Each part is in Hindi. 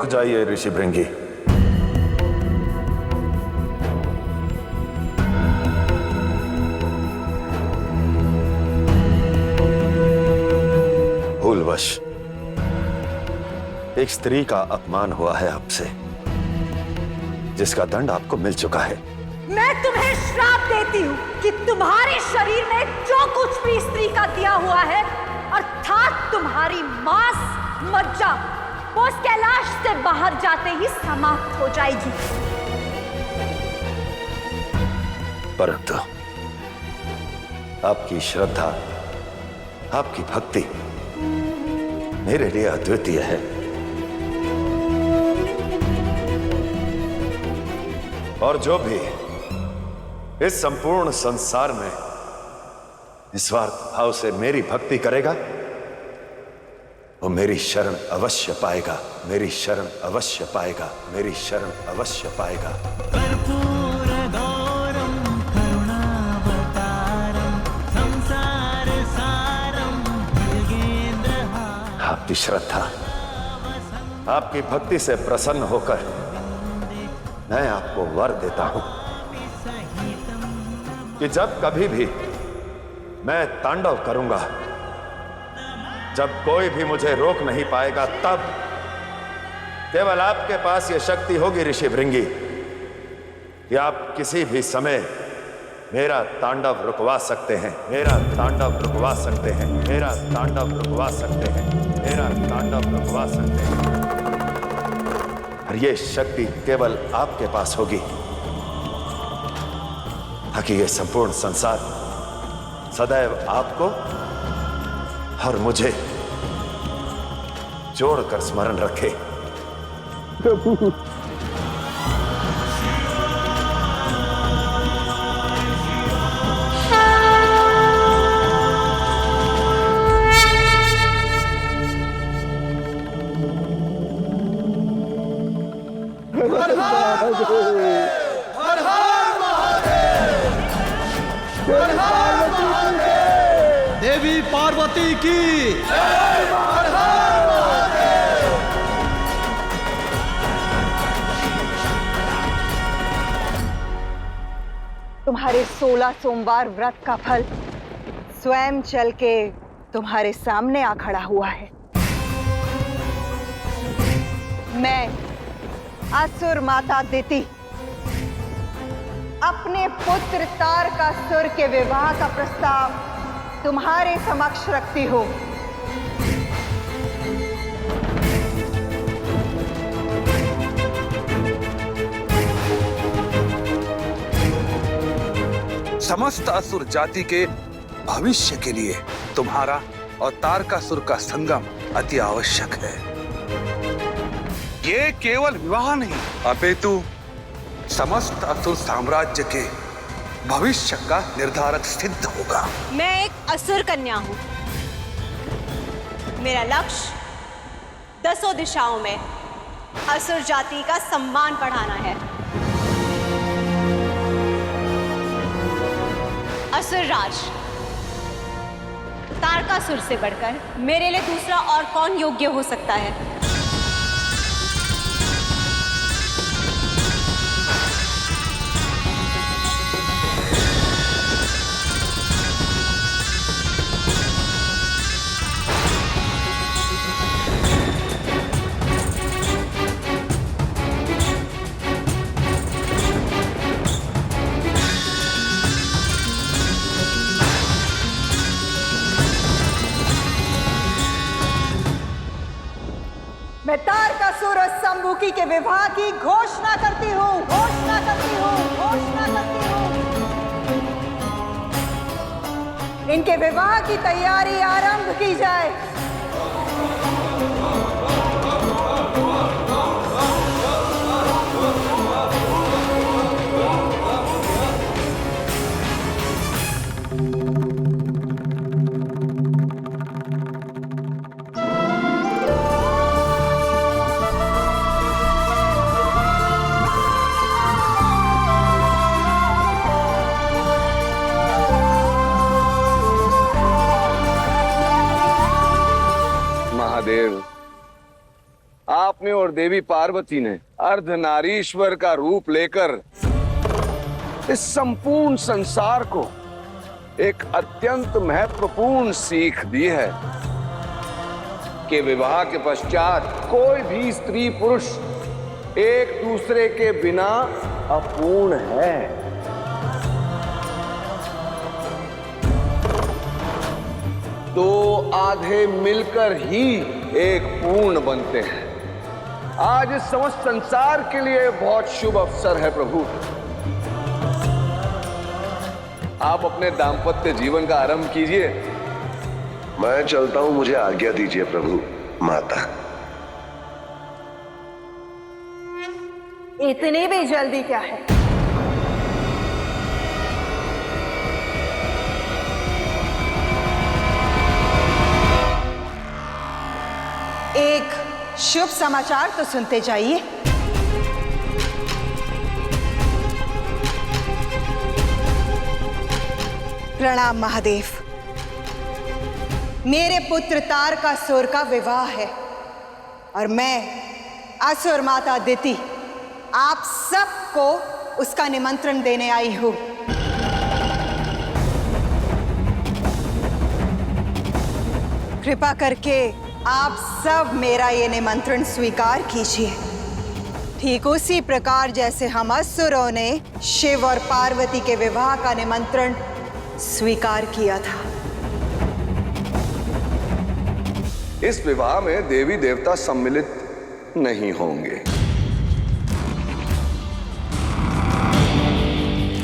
जाइए ऋषि भृंगी। भूलवश एक स्त्री का अपमान हुआ है आपसे, जिसका दंड आपको मिल चुका है। मैं तुम्हें श्राप देती हूँ कि तुम्हारे शरीर में जो कुछ भी स्त्री का दिया हुआ है, अर्थात तुम्हारी मांस मज्जा, वो उस कैलाश से बाहर जाते ही समाप्त हो जाएगी। परंतु आपकी श्रद्धा, आपकी भक्ति मेरे लिए अद्वितीय है। और जो भी इस संपूर्ण संसार में निस्वार्थ भाव से मेरी भक्ति करेगा, वो मेरी शरण अवश्य पाएगा, मेरी शरण अवश्य पाएगा, मेरी शरण अवश्य पाएगा। आपकी श्रद्धा, आपकी भक्ति से प्रसन्न होकर मैं आपको वर देता हूं कि जब कभी भी मैं तांडव करूंगा, जब कोई भी मुझे रोक नहीं पाएगा, तब केवल आपके पास यह शक्ति होगी ऋषि भृंगी कि आप किसी भी समय मेरा तांडव रुकवा सकते हैं, मेरा तांडव रुकवा सकते हैं, मेरा तांडव रुकवा सकते हैं, मेरा तांडव रुकवा सकते हैं। और ये शक्ति केवल आपके पास होगी, ताकि ये संपूर्ण संसार सदैव आपको और मुझे जोड़कर स्मरण रखे। देवी पार्वती की तुम्हारे 16 सोमवार व्रत का फल स्वयं चल के तुम्हारे सामने आ खड़ा हुआ है। मैं असुर माता दिति अपने पुत्र तारकासुर के विवाह का प्रस्ताव तुम्हारे समक्ष रखती हूं। समस्त असुर जाति के भविष्य के लिए तुम्हारा और तारकासुर का संगम अति आवश्यक है। ये केवल विवाह नहीं, अपितु समस्त असुर साम्राज्य के भविष्य का निर्धारक सिद्ध होगा। मैं एक असुर कन्या हूं। मेरा लक्ष्य 10 दिशाओं में असुर जाति का सम्मान बढ़ाना है। असुर राज, तारकासुर से बढ़कर मेरे लिए दूसरा और कौन योग्य हो सकता है? मैं तारकासुर और संबुकी के विवाह की घोषणा करती हूँ, घोषणा करती हूँ, घोषणा करती हूँ। इनके विवाह की तैयारी आरंभ की जाए। ने और देवी पार्वती ने अर्धनारीश्वर का रूप लेकर इस संपूर्ण संसार को एक अत्यंत महत्वपूर्ण सीख दी है कि विवाह के पश्चात कोई भी स्त्री पुरुष एक दूसरे के बिना अपूर्ण है। दो आधे मिलकर ही एक पूर्ण बनते हैं। आज इस समस्त संसार के लिए बहुत शुभ अवसर है प्रभु। आप अपने दाम्पत्य जीवन का आरंभ कीजिए। मैं चलता हूं, मुझे आज्ञा दीजिए प्रभु। माता, इतनी भी जल्दी क्या है? एक शुभ समाचार तो सुनते जाइए। प्रणाम महादेव। मेरे पुत्र तारकासुर का विवाह है और मैं असुर माता अदिति आप सबको उसका निमंत्रण देने आई हूं। कृपा करके आप सब मेरा ये निमंत्रण स्वीकार कीजिए, ठीक उसी प्रकार जैसे हम असुरों ने शिव और पार्वती के विवाह का निमंत्रण स्वीकार किया था। इस विवाह में देवी देवता सम्मिलित नहीं होंगे,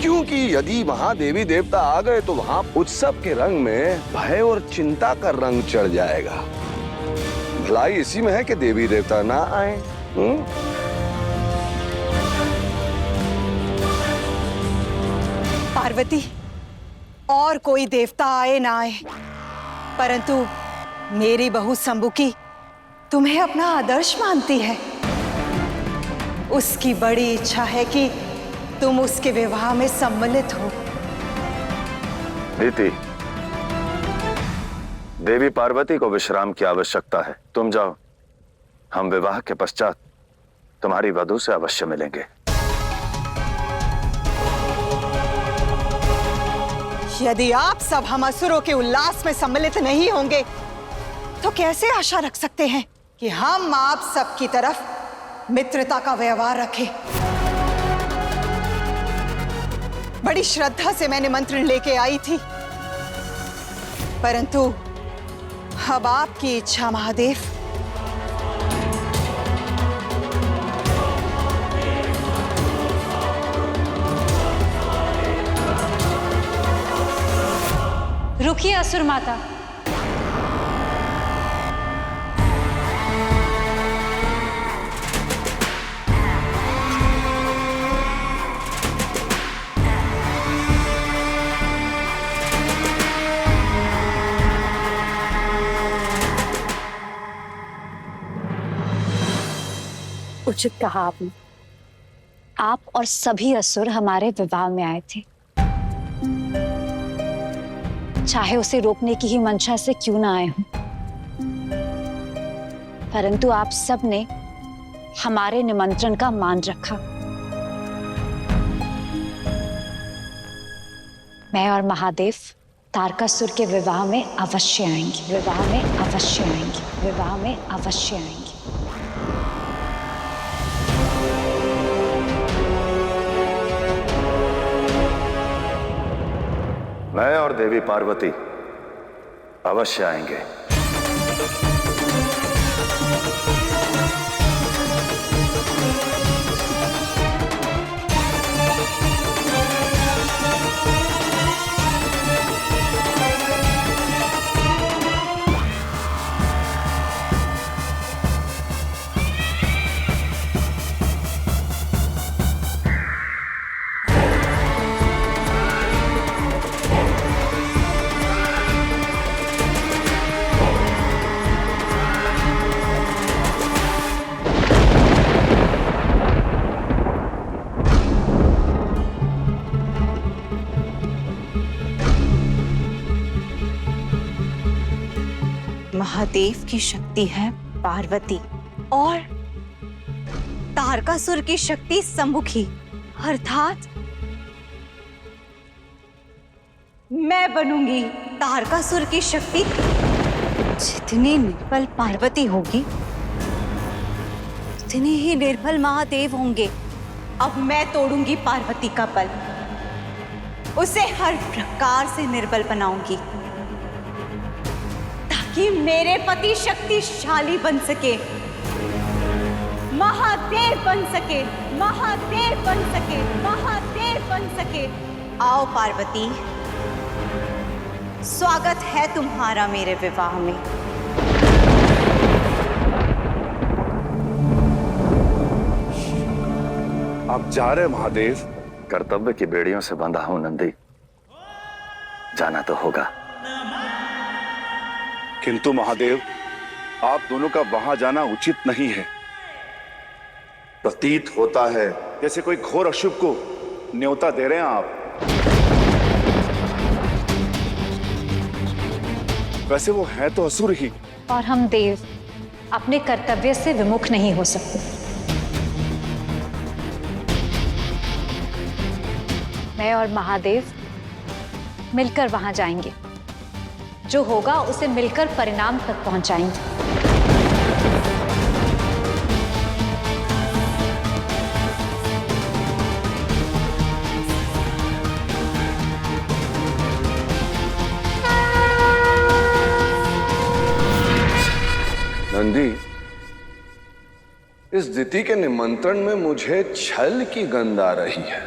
क्योंकि यदि वहां देवी देवता आ गए तो वहां उत्सव के रंग में भय और चिंता का रंग चढ़ जाएगा। भलाई इसी में है कि देवी देवता ना आए। पार्वती, और कोई देवता आए ना आए, परंतु मेरी बहू संबुकी तुम्हें अपना आदर्श मानती है। उसकी बड़ी इच्छा है कि तुम उसके विवाह में सम्मिलित हो। दीदी, देवी पार्वती को विश्राम की आवश्यकता है। तुम जाओ, हम विवाह के पश्चात तुम्हारी वधू से अवश्य मिलेंगे। यदि आप सब हम असुरों के उल्लास में सम्मिलित नहीं होंगे तो कैसे आशा रख सकते हैं कि हम आप सब की तरफ मित्रता का व्यवहार रखें। बड़ी श्रद्धा से मैं निमंत्रण लेके आई थी, परंतु अब आपकी इच्छा महादेव। रुकिए असुर माता। उचित कहा आपने। आप और सभी असुर हमारे विवाह में आए थे, चाहे उसे रोकने की ही मंशा से क्यों ना आए हों, परंतु आप सब ने हमारे निमंत्रण का मान रखा। मैं और महादेव तारकासुर के विवाह में अवश्य आएंगे, विवाह में अवश्य आएंगे, विवाह में अवश्य आएंगे। मैं और देवी पार्वती अवश्य आएंगे। महादेव की शक्ति है पार्वती और तारकासुर की शक्ति सम्मुखी अर्थात मैं बनूंगी तारकासुर की शक्ति। जितनी निर्बल पार्वती होगी उतने ही निर्बल महादेव होंगे। अब मैं तोड़ूंगी पार्वती का बल, उसे हर प्रकार से निर्बल बनाऊंगी ताकि मेरे पति शक्तिशाली बन सके, महादेव बन सके, महादेव बन सके, महादेव बन सके। आओ पार्वती, स्वागत है तुम्हारा मेरे विवाह में। आप जा रहे महादेव? कर्तव्य की बेड़ियों से बंधा हूं नंदी, जाना तो होगा। किंतु महादेव, आप दोनों का वहां जाना उचित नहीं है। प्रतीत होता है जैसे कोई घोर अशुभ को न्योता दे रहे हैं आप। वैसे वो है तो असुर ही, और हम देव अपने कर्तव्य से विमुख नहीं हो सकते। मैं और महादेव मिलकर वहां जाएंगे, जो होगा उसे मिलकर परिणाम तक पहुंचाएंगे। नंदी, इस दिति के निमंत्रण में मुझे छल की गंध आ रही है,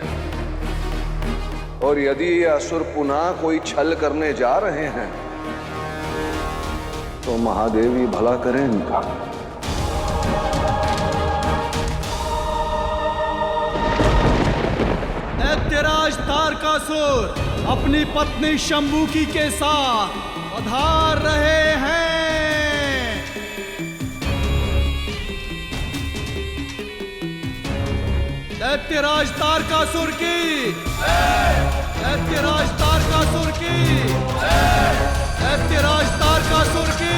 और यदि ये असुर पुनः कोई छल करने जा रहे हैं तो महादेव ही भला करें इनका। दैत्यराज तारकासुर अपनी पत्नी शंभुकी के साथ पधार रहे हैं। दैत्यराज तारकासुर की, दैत्यराज तारकासुर की, दैत्यराज तारकासुर की।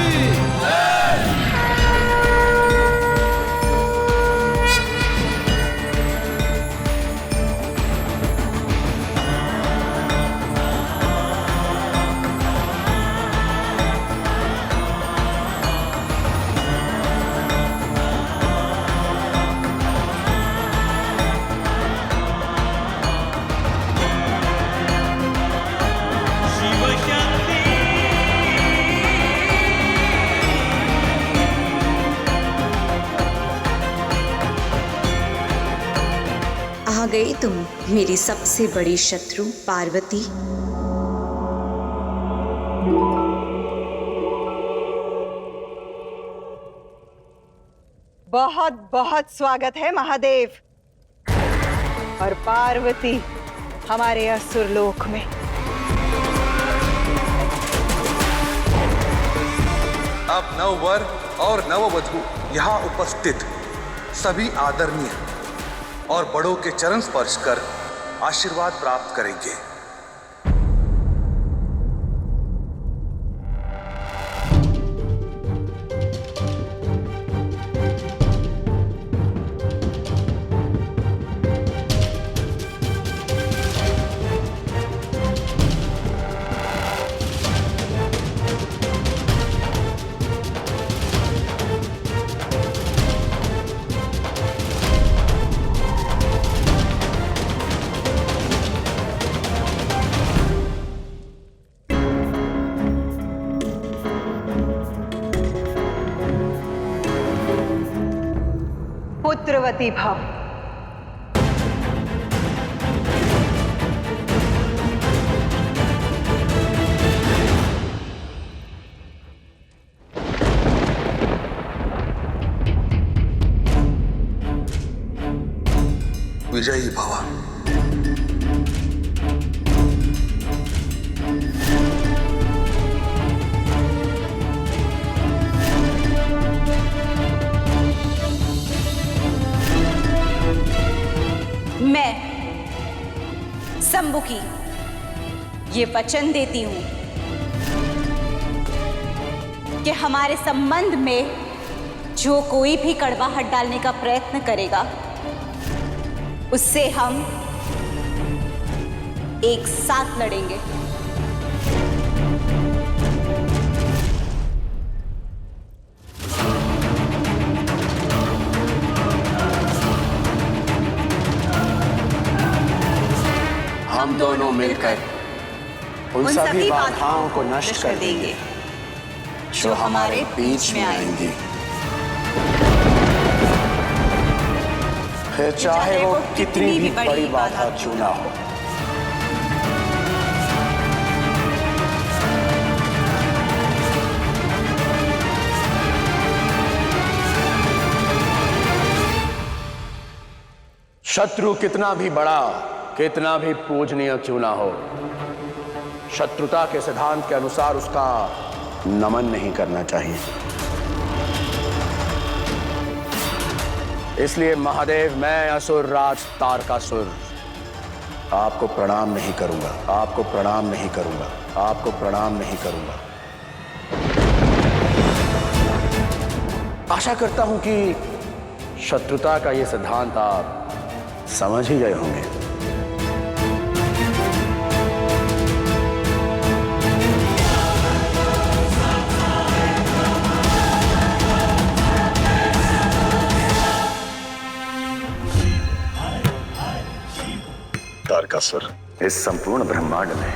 आ गई तुम मेरी सबसे बड़ी शत्रु पार्वती। बहुत बहुत स्वागत है महादेव और पार्वती हमारे असुर लोक में। अब नववर और नववधू यहाँ उपस्थित सभी आदरणीय और बड़ों के चरण स्पर्श कर आशीर्वाद प्राप्त करेंगे। पुत्रवती भव। विजयी भव। मैं सम्मुखी ये वचन देती हूं कि हमारे संबंध में जो कोई भी कड़वाहट डालने का प्रयत्न करेगा उससे हम एक साथ लड़ेंगे। हम दोनों मिलकर उन सभी बाधाओं को नष्ट कर देंगे जो हमारे बीच में आएंगी, फिर चाहे वो कितनी भी बड़ी बाधा क्यों ना हो। शत्रु कितना भी बड़ा, कितना भी पूजनीय क्यों ना हो, शत्रुता के सिद्धांत के अनुसार उसका नमन नहीं करना चाहिए। इसलिए महादेव, मैं असुर राज तारकासुर आपको प्रणाम नहीं करूंगा, आपको प्रणाम नहीं करूंगा, आपको प्रणाम नहीं करूंगा। आशा करता हूं कि शत्रुता का यह सिद्धांत आप समझ ही गए होंगे। तारकासुर, इस संपूर्ण ब्रह्मांड में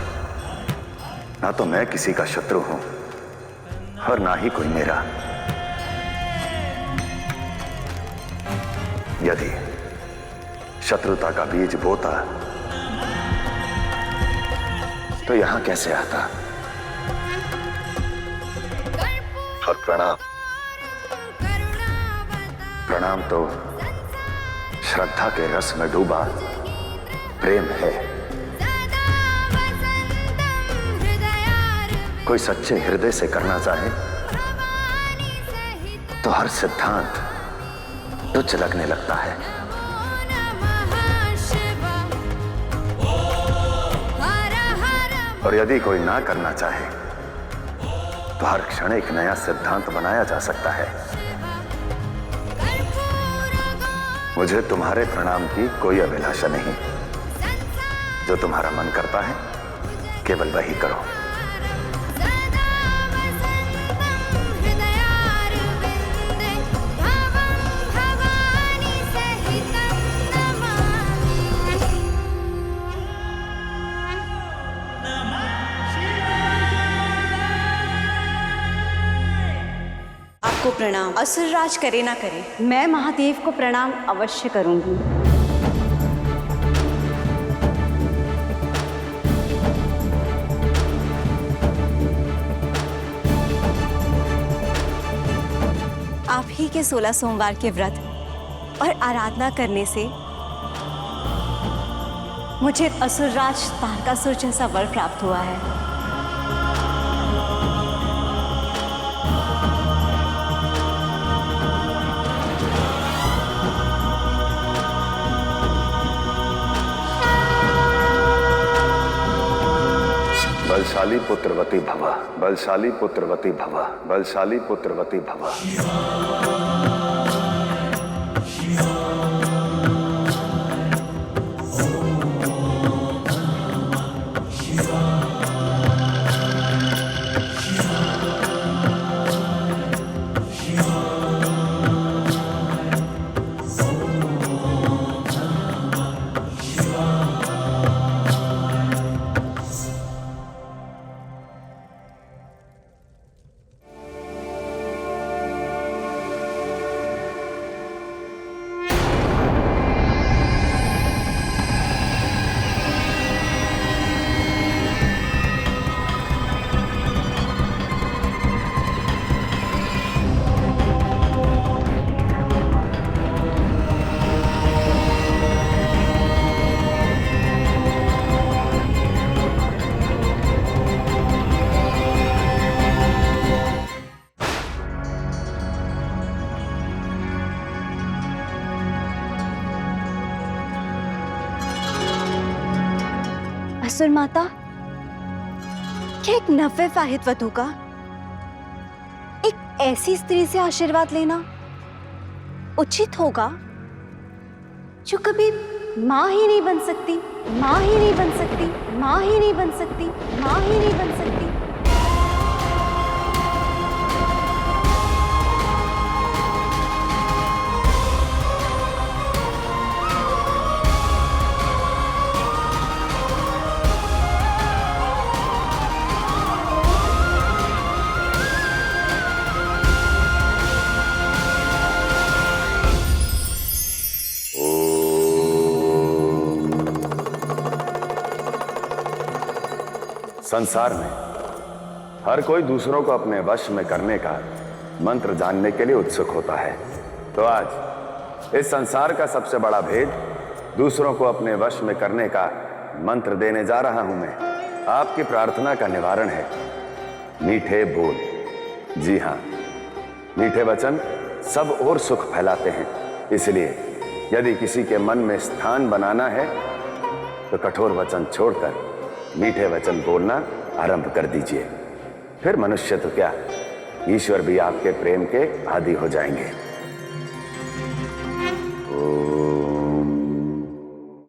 ना तो मैं किसी का शत्रु हूं और ना ही कोई मेरा। यदि शत्रुता का बीज बोता तो यहां कैसे आता? और प्रणाम, प्रणाम तो श्रद्धा के रस में डूबा प्रेम है। कोई सच्चे हृदय से करना चाहे तो हर सिद्धांत तुच्छ लगने लगता है। और यदि कोई ना करना चाहे तो हर क्षण एक नया सिद्धांत बनाया जा सकता है। मुझे तुम्हारे प्रणाम की कोई अभिलाषा नहीं। जो तुम्हारा मन करता है केवल वही करो। आपको प्रणाम। असुरराज करे ना करे, मैं महादेव को प्रणाम अवश्य करूंगी। आप ही के 16 सोमवार के व्रत और आराधना करने से मुझे असुरराज तारकासुर जैसा वर प्राप्त हुआ है। बलशाली पुत्रवती भवा, बलशाली पुत्रवती भवा, बलशाली पुत्रवती भवा। असुर माता, क्या एक नवविवाहित वधू का एक ऐसी स्त्री से आशीर्वाद लेना उचित होगा जो कभी माँ ही नहीं बन सकती, माँ ही नहीं बन सकती, माँ ही नहीं बन सकती, माँ ही नहीं बन सकती। संसार में हर कोई दूसरों को अपने वश में करने का मंत्र जानने के लिए उत्सुक होता है। तो आज इस संसार का सबसे बड़ा भेद दूसरों को अपने वश में करने का मंत्र देने जा रहा हूं मैं। आपकी प्रार्थना का निवारण है मीठे बोल। जी हां, मीठे वचन सब और सुख फैलाते हैं। इसलिए यदि किसी के मन में स्थान बनाना है तो कठोर वचन छोड़कर मीठे वचन बोलना आरंभ कर दीजिए। फिर मनुष्य तो क्या, ईश्वर भी आपके प्रेम के आदी हो जाएंगे।